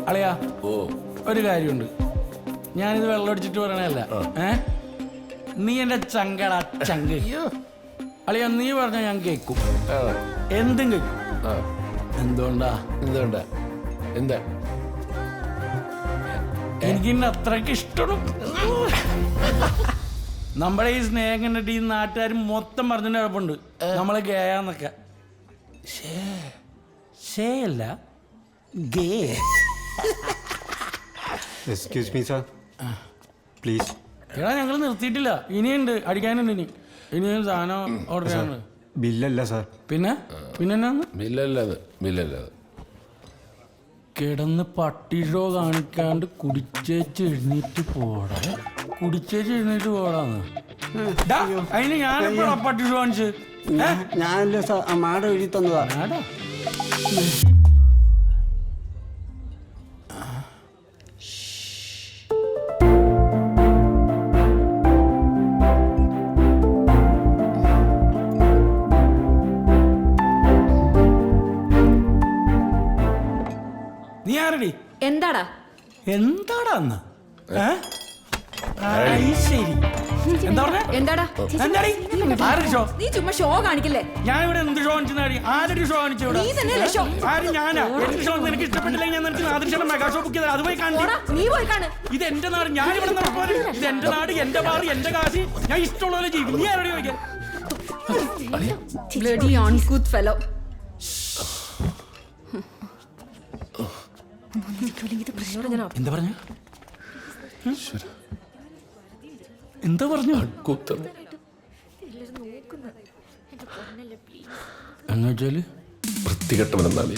അളിയാ ഒരു കാര്യമുണ്ട്, ഞാനിത് വെള്ളമടിച്ചിട്ട് പറയണല്ല. നീ എന്റെ ചങ്കടാ ചങ്ക്. അളിയാ നീ പറഞ്ഞ ഞാൻ കേൾക്കും, എന്തും കേൾക്കും. എന്തുകൊണ്ടാ എന്താ എനിക്ക് അത്രക്ക് ഇഷ്ടം. നമ്മുടെ ഈ സ്നേഹം കണ്ടിട്ട് ഈ നാട്ടുകാർ മൊത്തം പറഞ്ഞിട്ട് കുഴപ്പമുണ്ട് നമ്മളെ ഗേയാന്നൊക്കെ. ഷേയല്ല gay. Excuse me sir, please. എടാ ഞങ്ങൾ നിർത്തിയിട്ടില്ല, ഇനിയുണ്ട്, അടിക്കാനുണ്ട്. ഇനിയും സാധനം ഓർഡർ ചെയ്യാനുണ്ട്. ബില്ലല്ല സാർ. പിന്നെ എന്നാന്ന് ബില്ലല്ലത് കിടന്ന് പട്ടി ഷോ കാണിക്കാണ്ട് കുടിച്ചേച്ച് എഴുന്നേറ്റ് പോടാന്ന്. അതിന് ഞാനെപ്പോഴാ പട്ടി ഷോ കാണിച്ച്? ഞാനല്ല സാർ, മാഡം എഴുതി തന്നതാ. നീ ആരടി? എന്താടാ എന്താടാന്ന്? ശരി, എന്താ പറഞ്ഞ? എന്താടാ ഷോ? നീ ചുമ്മാ ഷോ കാണിക്കല്ലേ. ഞാനിവിടെ എന്ത് ഷോ കാണിച്ചാടി? ആരുടെ ഷോ കാണിച്ചു? നീ തന്നെയല്ലേ ഷോ? ആരും ഞാനാ? എന്റെ ഷോ നിനക്ക് ഇഷ്ടപ്പെട്ടില്ലെങ്കിൽ ഞാൻ നിനക്ക് നാദൃശ്യം മെഗാ ഷോ ബുക്ക് ചെയ്താൽ അത് പോയി കാണിച്ചു. നീ പോയി കാണു. ഇത് എന്റെ നാട്, ഞാൻ ഇവിടെ നടക്കാൻ. ഇത് എന്റെ നാട്, എന്റെ ബാർ, എന്റെ കാശി, ഞാൻ ഇഷ്ടമുള്ള പോലെ ജീവിക്കും. നീ ആരോട് ചോദിക്കാൻ? Bloody uncouth fellow. എന്താ പറഞ്ഞു? എന്താ പറഞ്ഞു? എന്നുവെച്ചാല് വൃത്തികെട്ടവനെന്നാണ്.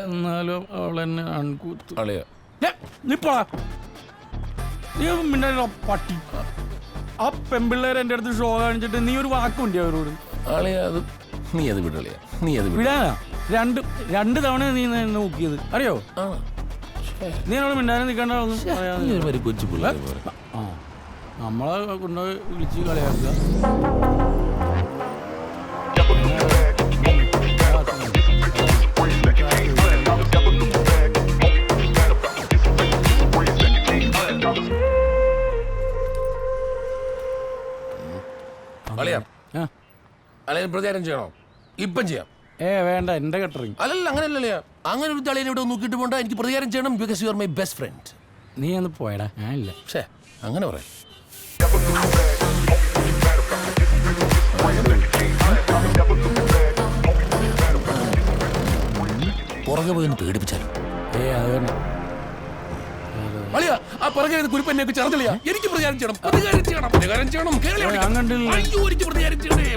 എന്നാലും അവൾ എന്നെ അൺകൂത്ത്. പട്ടി. ആ പെമ്പിള്ളേരെ എന്റെ അടുത്ത് ഷോ കാണിച്ചിട്ട് നീ ഒരു വാക്കുണ്ട് അവരോട്? വിടാനാ? രണ്ട് തവണ നീ നോക്കിയത് അറിയോ? നീ അവിടെ മിണ്ടാനും നിൽക്കേണ്ട കൊച്ചു പിള്ളേർ നമ്മളെ കൊണ്ടുപോയി വിളിച്ച് കളിയാക്കുക. പ്രചാരം ചെയ്യണോ? ഇപ്പം ചെയ്യാം. വേണ്ട, എന്റെ കട്ടറിങ്. അല്ലല്ല, അങ്ങനെയല്ലേ. അങ്ങനെ ഒരു തളയിൽ ഇവിടെ നോക്കിയിട്ട് പോണ്ട. എനിക്ക് പ്രതികാരം ചെയ്യണം, because you are my best friend. നീ ഒന്ന് പോയടാ, ഞാനില്ല. പക്ഷേ അങ്ങനെ പറയാം. പുറകെ പോയി ഒന്ന് പേടിപ്പിച്ചാലും ആ പുറകെ കുരിപ്പന്നെ ചേർന്നില്ല. എനിക്ക് പ്രതികാരം ചെയ്യണം, പ്രതികാരം ചെയ്യണം. അയ്യോ, എനിക്ക് പ്രതികാരം ചെയ്യണേ.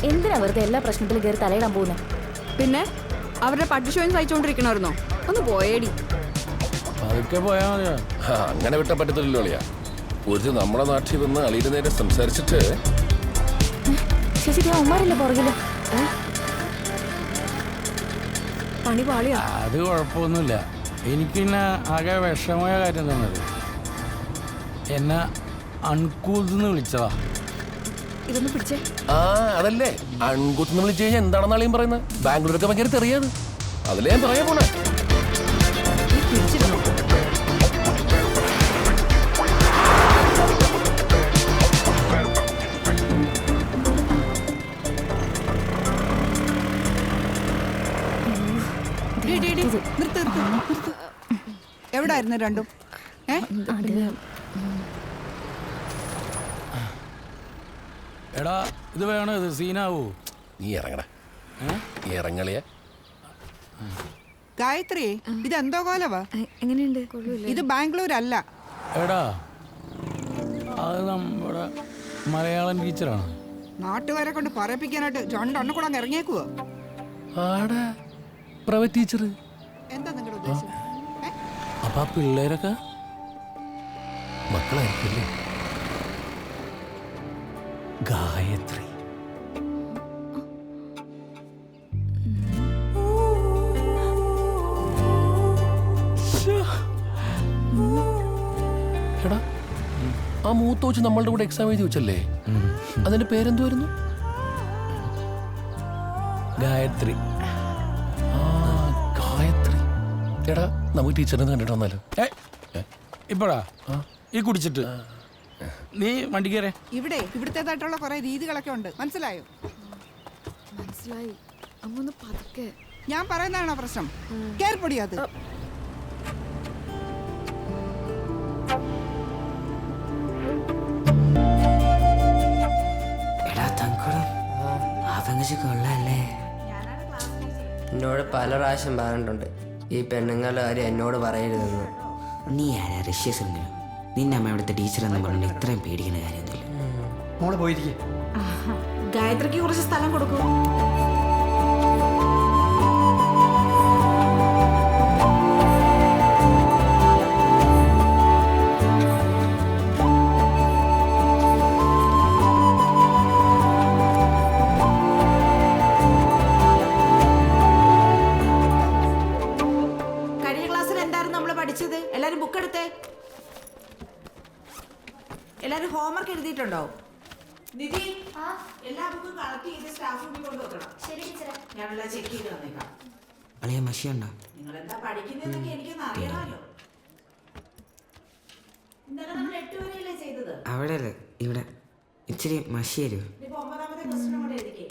എന്തിനാ വെറുതെ എല്ലാ പ്രശ്നത്തിലും കയറി തലയിടാൻ പോകുന്നത്? പിന്നെ അവരുടെ പട്ടി ഷോയും സഹിച്ചോണ്ടിരിക്കണമായിരുന്നോ? ഒന്ന് പോയേടി. അതൊക്കെ പോയാ മതിയാ. അങ്ങനെ വിട്ടാ പറ്റത്തില്ലല്ലോ അളിയാ. ഒരു നമ്മുടെ നാട്ടിൽ വന്ന് അളിയുടെ നേരെ സംസാരിച്ചിട്ട് പുറകില് പണി പാളിയാ. അത് കുഴപ്പമൊന്നുമില്ല. എനിക്ക് പിന്നെ ആകെ വിഷമമായ കാര്യം തന്നത് എന്നെ അൺകൂന്ന് വിളിച്ചതാ. ഇതൊന്ന് പിടിച്ചേ. അതല്ലേ അൺകൂത്ത് വിളിച്ചു കഴിഞ്ഞാൽ എന്താണെന്ന് അളിയും പറയുന്നത്? ബാംഗ്ലൂരൊക്കെ ഭയങ്കര തെറിയാണ്. അതിലേ ഞാൻ പറയാൻ പോണേ. എവിടായിരുന്നു രണ്ടും? എടാ ഇത് വേണോ? ഇത് സീനാവൂ? നീ ഇറങ്ങടാ, ഇറങ്ങളിയ. ഗായത്രി, ഇതെന്തോ കോലവാ? എങ്ങനെയുണ്ട്? ഇത് ബാംഗ്ലൂർ അല്ല. എടാ അത് നമ്മുടെ മലയാളം ടീച്ചറാണ്. നാട്ടുകാരെ കൊണ്ട് പറയിപ്പിക്കാനായിട്ട് രണ്ടെണ്ണം കൂടെ അങ്ങ് ഇറങ്ങിയേക്കുവോ? Private teacher. എന്താ നിങ്ങളുടെ ഉദ്ദേശം? ഏ? അപ്പൊ ആ പിള്ളേരൊക്കെ മക്കളായിരിക്കല്ലേ? ഗായത്രി. എടാ, ആ മൂത്ത വെച്ച് നമ്മളുടെ കൂടെ എക്സാം എഴുതി വെച്ചല്ലേ? അതിന്റെ പേരെന്തുവായിരുന്നു? ഗായത്രി. ആ, ഗായത്രി. എടാ, നമുക്ക് ടീച്ചറിനെ കണ്ടിട്ട് വന്നാലോ? ഇപ്പഴാ ഈ കുടിച്ചിട്ട് നീ വണ്ടി കയറേ. ഇവിടുത്തേതായിട്ടുള്ള കുറെ രീതികളൊക്കെ ഉണ്ട്, മനസ്സിലായോ? മനസ്സിലായി. അമ്മ ഒന്ന് പതുക്കെ. ഞാൻ പറയുന്നതാണോ പ്രശ്നം? കേറിപ്പൊടി അത്. കൊള്ളല്ലേ. എന്നോട് പല പ്രാവശ്യം പറഞ്ഞിട്ടുണ്ട് ഈ പെണ്ണുങ്ങളുടെ കാര്യം എന്നോട് പറയരുതെന്ന്. നീ ആരാ ഋഷ്യസിംഗനോ? നിന്റെ അമ്മ ഇവിടുത്തെ ടീച്ചറെന്ന് പറഞ്ഞു ഇത്രയും പേടിക്കുന്ന കാര്യമൊന്നുമില്ല. മോള് പോയിരിക്കേ. ഗായത്രിക്ക് കുറച്ച് സ്ഥലം കൊടുക്കും. എല്ലാരും ബുക്ക് എടുത്തേ. എല്ലാരും ഹോംവർക്ക് എഴുതിയിട്ടുണ്ടോ? നിധി, എല്ലാ ബുക്കും കളക്ട് ചെയ്ത് സ്റ്റാഫ് റൂമിൽ കൊണ്ടുവെക്കണം. ഞാനെല്ലാം ചെക്ക് ചെയ്ത് വന്നേക്കാം. അളിയ മഷിയുണ്ടോ? നിങ്ങൾ എന്താ പഠിക്കുന്നതെന്നൊക്കെ എനിക്കൊന്ന് അറിയണമല്ലോ. ഇന്നലെ നമ്മൾ 8 വരെയല്ലേ ചെയ്തത്? അവിടെ അല്ലേ, ഇവിടെ ഇച്ചിരി മഷി തരൂ. ഇപ്പൊ 9ാമത്തെ ക്വസ്റ്റ്യൻ കൂടെ എഴുതിക്കേ.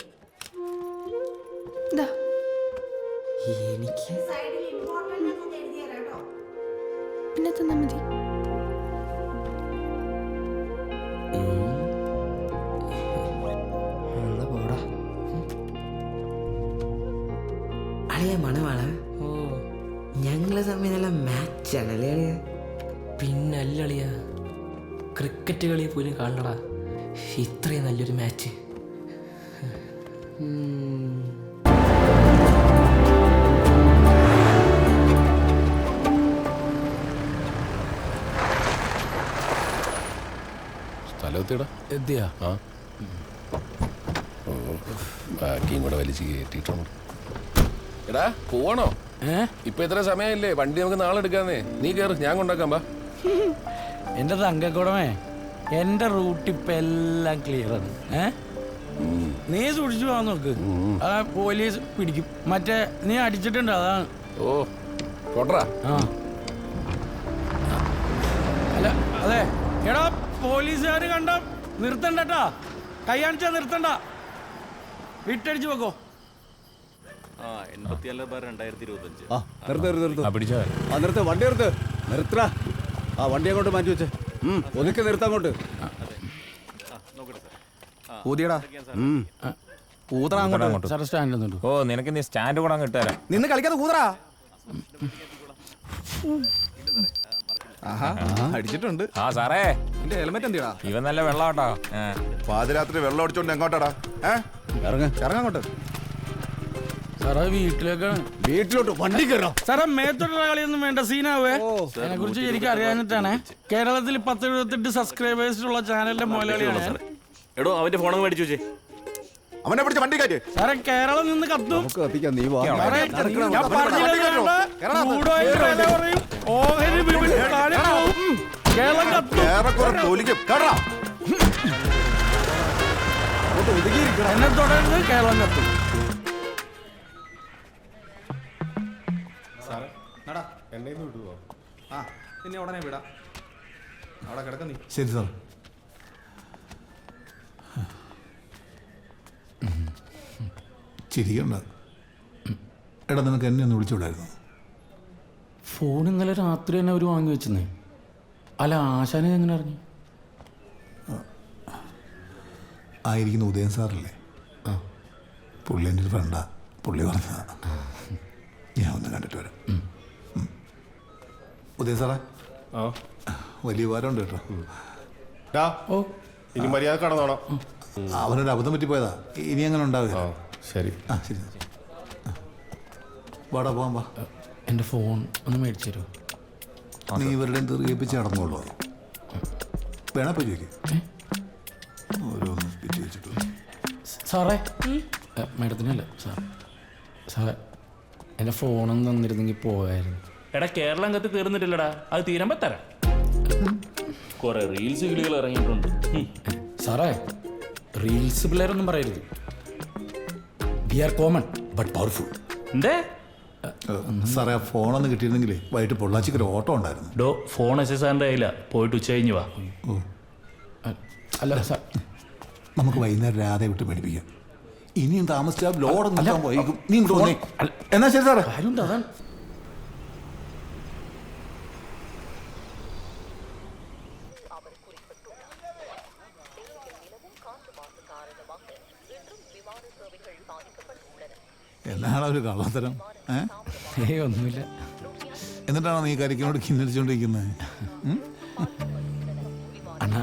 എനിക്ക് സൈഡിൽ ഇമ്പോർട്ടന്റ് ഒക്കെ എഴുതിയാ കേട്ടോ. പിന്നെ തന്നാ മതി. പോടാ അളിയ മണവാള. ഞങ്ങള് തമ്മിൽ നല്ല മാച്ചാണല്ലേ അളിയ? പിന്നല്ലളിയ, ക്രിക്കറ്റ് കളി പോലും കാണണടാ ഇത്രയും നല്ലൊരു മാച്ച്. സ്ഥലത്തിടാ എത്തിയാ? ആ, ബാക്കിയും കൂടെ വലിച്ച് കയറ്റിട്ടുണ്ട്. എടാ, പോവാണോ? ഇപ്പൊ ഇത്ര സമയമില്ലേ? വണ്ടി നമുക്ക് നാളെ എടുക്കാന്നേ. നീ കയറ്, ഞാൻ കൊണ്ടാക്കാം. ബാ. എന്റെ തങ്കക്കുടമേ, എന്റെ റൂട്ട് ഇപ്പൊ എല്ലാം ക്ലിയർ ആണ്. നീ സൂക്ഷിച്ചു പോകാൻ നോക്ക്. ആ പോലീസ് പിടിക്കും. മറ്റേ നീ അടിച്ചിട്ടുണ്ട്, അതാണ്. ഓ, കൊട്രാ. ആ അല്ല, അതെ. എടാ, പോലീസുകാര് കണ്ട നിർത്തണ്ടട്ടാ. കൈ കാണിച്ചാ നിർത്തണ്ട. വിട്ടടിച്ചു വെക്കോ. വണ്ടി നിർത്ത. ആ വണ്ടി അങ്ങോട്ട് മാറ്റി വെച്ചേ. ഒതുക്കി നിർത്തങ്ങോട്ട്. സാർ സ്റ്റാൻഡ് ഒന്നുണ്ട്. ഓ, നിനക്ക് നീ സ്റ്റാൻഡ് കൂടെ അങ്ങ് ഇട്ടുതരാം. നിന്ന് കളിക്കാതെ കൂതറാ. അടിച്ചിട്ടുണ്ട്. ആ സാറേ, ഹെൽമെറ്റ് എന്തിടാ? ഇവൻ നല്ല വെള്ളം കേട്ടോ. പാതിരാത്രി വെള്ളം അടിച്ചോണ്ട് എങ്ങോട്ടാടാ? ഇറങ്ങാങ്ങോട്ട്. സാറേ, വീട്ടിലേക്കാണ്. വീട്ടിലോട്ട് വണ്ടി കയറാം. സാറേ, മേത്തോട്ടുള്ള കളിയൊന്നും വേണ്ട, സീനാവേ. അതിനെ കുറിച്ച് എനിക്ക് അറിയാഞ്ഞിട്ടാണ്. കേരളത്തിൽ 1078 സബ്സ്ക്രൈബേഴ്സ് ഉള്ള ചാനലിന്റെ മുതലാളിയാണ് ഞാൻ. എടോ, അവന്റെ ഫോൺ മേടിച്ചു വെച്ചേ. അവനെ പിടിച്ച് വണ്ടി കയറ്റി. സാറേ, കേരളം നിന്ന് കത്തും. നമുക്ക് കത്തിക്കാം. നീ വാ. സാറേ, ഞാൻ പറഞ്ഞില്ല, ചൂടായിട്ട് വില പറയും. ഓഹരി വിപണി താഴെ പോവും. കേരളം കത്തും. എന്നെ തുടർന്ന് കേരളം കത്തും. ഉടനെ വിടാം. അവിടെ കിടക്ക നീ. ശരി സാർ. ചിരിക്കണ്ട. എടാ, നിനക്ക് എന്നെ ഒന്ന് വിളിച്ചുവിടായിരുന്നു? ഫോൺ ഇന്നലെ രാത്രി തന്നെ അവർ വാങ്ങി വെച്ചെന്നേ. അല്ല, ആശാനെ എങ്ങനെ അറിഞ്ഞു? ആയിരിക്കുന്ന ഉദയൻ സാറല്ലേ? പുള്ളി എൻ്റെ ഒരു ഫ്രണ്ടാ. പുള്ളി പറഞ്ഞതാ. ഞാൻ ഒന്ന് കണ്ടിട്ട് വരാം. ഉദയൻ സാറേ, വലിയ ഉപകാരമുണ്ട് കേട്ടോ. ഓ, ഇനി മര്യാദ കടന്നോണം. അവനൊരു അബദ്ധം പറ്റിപ്പോയതാ. ഇനി അങ്ങനെ ഉണ്ടാവില്ല. ശരി. ആ, ശരി. വാടാ പോവാൻ വാ. എൻ്റെ ഫോൺ ഒന്ന് മേടിച്ചു തരുമോ? നീ ഇവരുടെ തെറിയിപ്പിച്ച് നടന്നോളൂ. വേണ പോയി ചോദിക്കും ഓരോന്ന് പിറ്റി വെച്ചിട്ട്. സാറേ മേഡത്തിനല്ല സാറേ എൻ്റെ ഫോണൊന്നും തന്നിരുന്നെങ്കിൽ പോയായിരുന്നു. എടാ കേരളം കത്ത് തീർന്നിട്ടില്ലടാ, അത് തീരുമ്പോ തരാം. കുറെ റീൽസ് കിളികൾ ഇറങ്ങിയിട്ടുണ്ട്. സാറേ റീൽസ് പിള്ളേരൊന്നും പറയരുത്. We are common but powerful. എന്തേ സാറേ ആ ഫോണൊന്ന് കിട്ടിയിരുന്നെങ്കിലേ വൈകിട്ട് പൊള്ളാച്ചിക്ക് ഒരു ഓട്ടോ ഉണ്ടായിരുന്നു. ഡോ ഫോൺ എസ് സാറിന്റെ കയ്യില, പോയിട്ട് ഉച്ച കഴിഞ്ഞ് വാ. അല്ല സാർ നമുക്ക് വൈകുന്നേരം രാധയെ വിട്ട് മേടിപ്പിക്കാം. ഇനിയും താമസിച്ചാൽ ലോഡ് നിൽക്കാൻ വൈകും. നീ ഇങ്ങോട്ട് വന്നേ. എന്നാ ശരി സാറേ. കാര്യമുണ്ട് അതാണ്. എന്നാണ് ഒരു കള്ളത്തരം? ഒന്നുമില്ല. എന്നിട്ടാണോ നീ കരിക്കിനോട് കിന്നടിച്ചോണ്ടിരിക്കുന്നത്? അണ്ണാ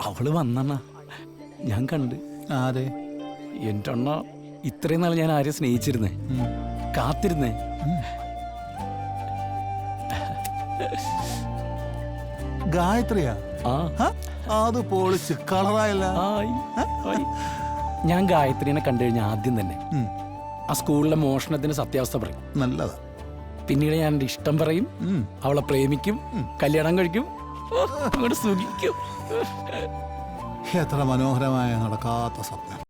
അവള് വന്നണ്ണ, ഞാൻ കണ്ട്. അതെ, എൻ്റെ അണ്ണ ഇത്രയും നാൾ ഞാൻ ആരെയും സ്നേഹിച്ചിരുന്നേ, കാത്തിരുന്നേ. ഗായത്രിയാ? അത് പൊളിച്ച് കളറായല്ല. ഞാൻ ഗായത്രീനെ കണ്ടു കഴിഞ്ഞാൽ ആദ്യം തന്നെ ആ സ്കൂളിലെ മോഷണത്തിന് സത്യാവസ്ഥ പറയും. നല്ലതാ. പിന്നീട് ഞാൻ എൻ്റെ ഇഷ്ടം പറയും, അവളെ പ്രേമിക്കും, കല്യാണം കഴിക്കും, അങ്ങോട്ട് സുഖിക്കും. എത്ര മനോഹരമായ നടക്കാത്ത സ്വപ്നം.